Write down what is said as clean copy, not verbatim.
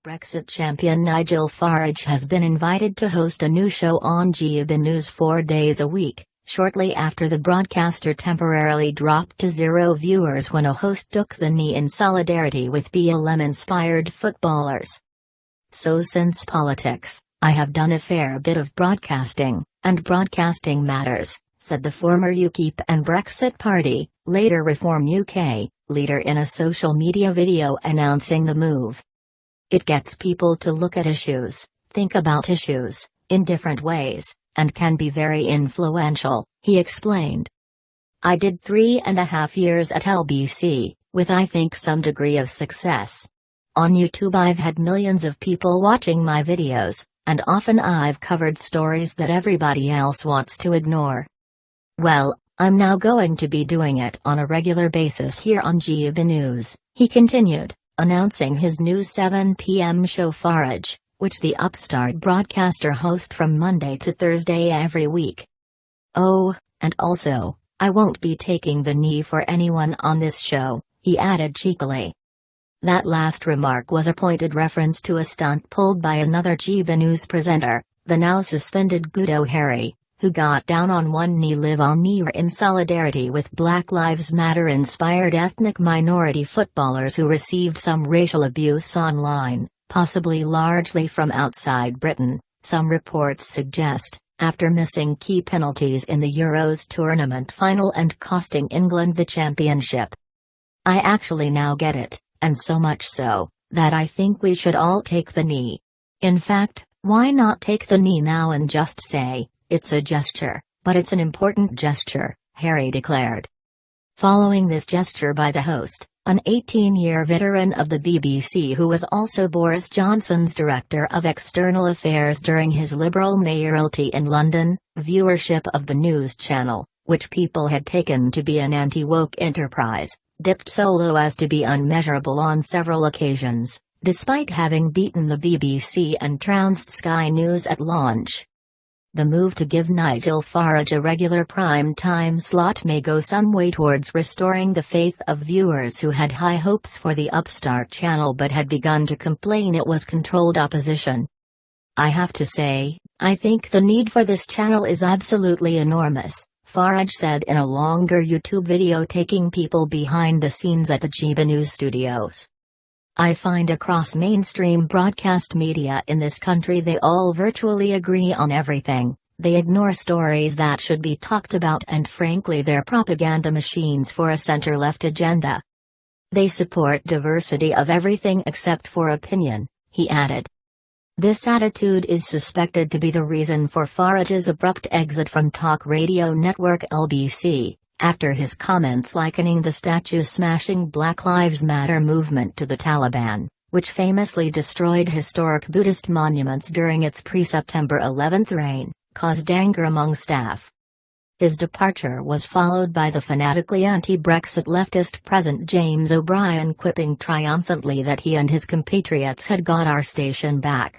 Brexit champion Nigel Farage has been invited to host a new show on GB News 4 days a week, shortly after the broadcaster temporarily dropped to zero viewers when a host took the knee in solidarity with BLM-inspired footballers. So since politics, I have done a fair bit of broadcasting, and broadcasting matters, said the former UKIP and Brexit Party, later Reform UK, leader in a social media video announcing the move. It gets people to look at issues, think about issues, in different ways, and can be very influential, he explained. I did 3.5 years at LBC, with I think some degree of success. On YouTube I've had millions of people watching my videos, and often I've covered stories that everybody else wants to ignore. Well, I'm now going to be doing it on a regular basis here on GB News, he continued, announcing his new 7 p.m. show Farage, which the upstart broadcaster hosts from Monday to Thursday every week. Oh, and also, I won't be taking the knee for anyone on this show, he added cheekily. That last remark was a pointed reference to a stunt pulled by another GB News presenter, the now suspended Guido Harry, who got down on one knee live on knee in solidarity with Black Lives Matter-inspired ethnic minority footballers who received some racial abuse online, possibly largely from outside Britain, some reports suggest, after missing key penalties in the Euros tournament final and costing England the championship. I actually now get it, and so much so, that I think we should all take the knee. In fact, why not take the knee now and just say, it's a gesture, but it's an important gesture, Harry declared. Following this gesture by the host, an 18-year veteran of the BBC who was also Boris Johnson's Director of External Affairs during his Liberal mayoralty in London, viewership of the news channel, which people had taken to be an anti-woke enterprise, dipped so low as to be unmeasurable on several occasions, despite having beaten the BBC and trounced Sky News at launch. The move to give Nigel Farage a regular prime-time slot may go some way towards restoring the faith of viewers who had high hopes for the upstart channel but had begun to complain it was controlled opposition. I have to say, I think the need for this channel is absolutely enormous, Farage said in a longer YouTube video taking people behind the scenes at the GB News studios. I find across mainstream broadcast media in this country they all virtually agree on everything, they ignore stories that should be talked about and frankly they're propaganda machines for a center-left agenda. They support diversity of everything except for opinion, he added. This attitude is suspected to be the reason for Farage's abrupt exit from talk radio network LBC. After his comments likening the statue-smashing Black Lives Matter movement to the Taliban, which famously destroyed historic Buddhist monuments during its pre-September 11 reign, caused anger among staff. His departure was followed by the fanatically anti-Brexit leftist present James O'Brien quipping triumphantly that he and his compatriots had got our station back.